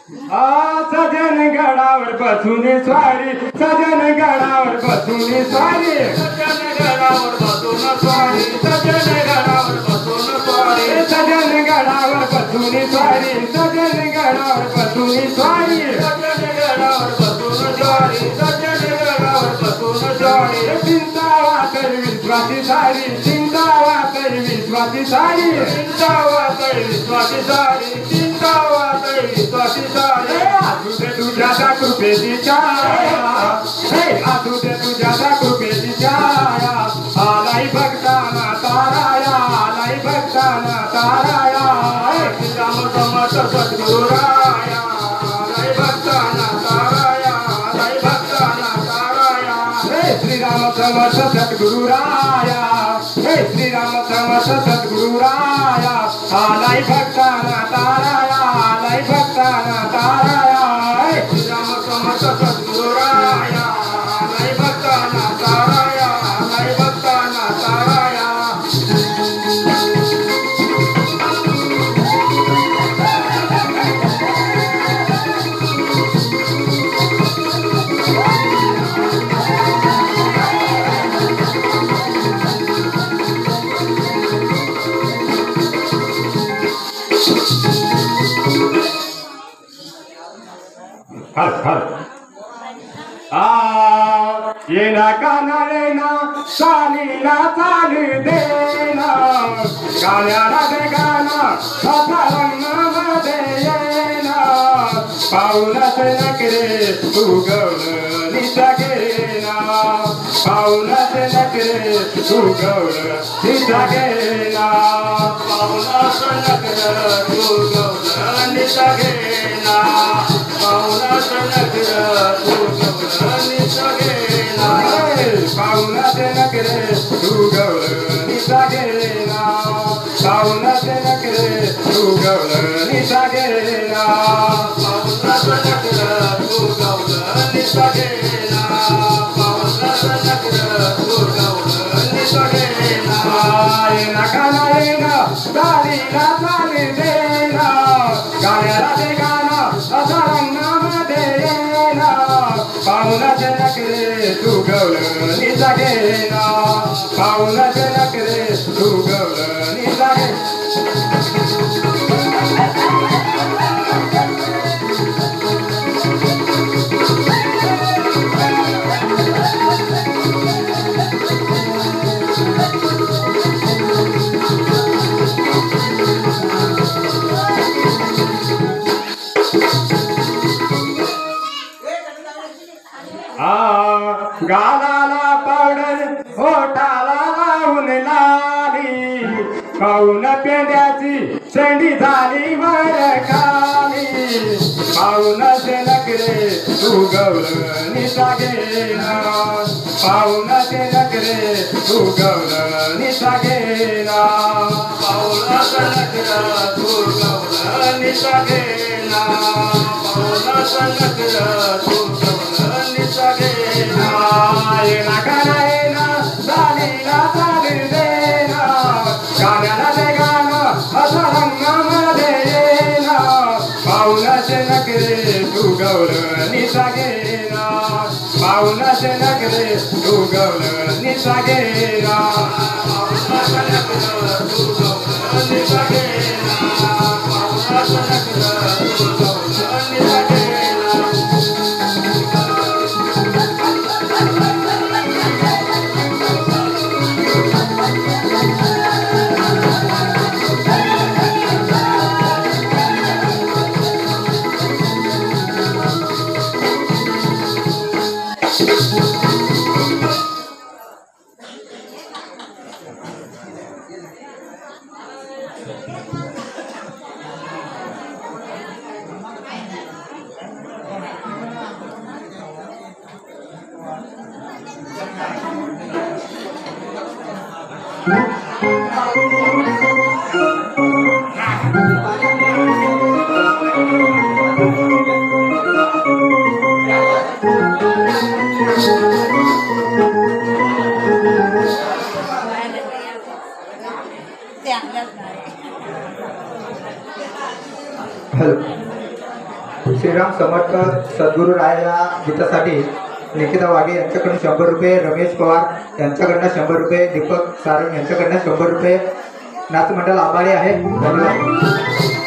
सजन गडावर बसून स्वारी सजन गडावर बसून स्वारी सजन गडावर बसून स्वारी सजन गडावर बसून स्वारी सजन गडावर बसून स्वारी सजन गडावर बसून स्वारी सजन गडावर बसून स्वारी सजन गडावर बसून स्वारी चिंता वातळ विश्वासी सारी चिंता वातळ विश्वासी सारी चिंता वातळ विश्वासी सारी चिंता वातळ विश्वासी सारी असू दे तुझ्या कृपेची छाया असू दे तुझ्या कृपेची छाया आलाई भक्ताना ताराया आलाई भक्ताना ताराया श्रीराम समर्थ सद्गुरुराया आलाई भक्ताना ताराया आलाई भक्ताना ताराया श्रीराम समर्थ सद्गुरुराया श्रीराम समर्थ सद्गुरुराया आलाई भक्ताना ताराया आलाई भक्ताना ताराया श्रीराम समर्थ सद्गुरुराया आलाई भक्ताना ताराया आलाई भक्ताना ताराया येना गाना लेना चालीला चाल देना गाण्याला दे गाना रंगामध्ये येना पाऊलाच नकरे उगवलं निचा गेना पाऊलाच नकरे उगवलं निचा गेना पाऊलाच नकरे उगवलं निचा गेना पाऊलाच नकरे उगवलं निचा गेना पाऊलाच नकरे उगवलं निचा गेना पाऊलाच नकरे उगवलं निचा गेना पाऊलाच नकरे उगवलं निचा गेना पाऊलाच नकरे उगवलं निचा गेना येना गाना येना चालीला चाल देना गाण्याला दे गाना असा रंगामध्ये येना पाऊलाच नकरे उगवलं निचा गेना पाऊलाच नकरे उगवलं निचा गालाला पावडर ओठाला लावून लाली पाऊन पेंड्याची शेंडी झाली वर खाली पाऊनाचे नकरे उगवलं निचा गेना पाऊनाचे नकरे उगवलं निचा गेना पाऊनाचं नकरं उगवलं निचा गेना पाऊनाचं नकरं उगवलं निचा गेना येना गाना येना चालीला चाल देना गाण्याला दे गाना असा रंगामध्ये येना पाऊलाचे नकरे उगवलं निचा गेना पाऊलाचे नकरे उगवलं निचा गेना पाऊलाचं नकरं उगवलं निचा गेना पाऊलाचं नकरं उगवलं निचा गेना श्रीराम समर्थ सद्गुरू राय या गीतासाठी निकिता वाघे यांच्याकडून 100 रुपये, रमेश पवार यांच्याकडनं 100 रुपये, दीपक सारंग यांच्याकडनं 100 रुपये नाच मंडळ आभारी आहे. धन्यवाद.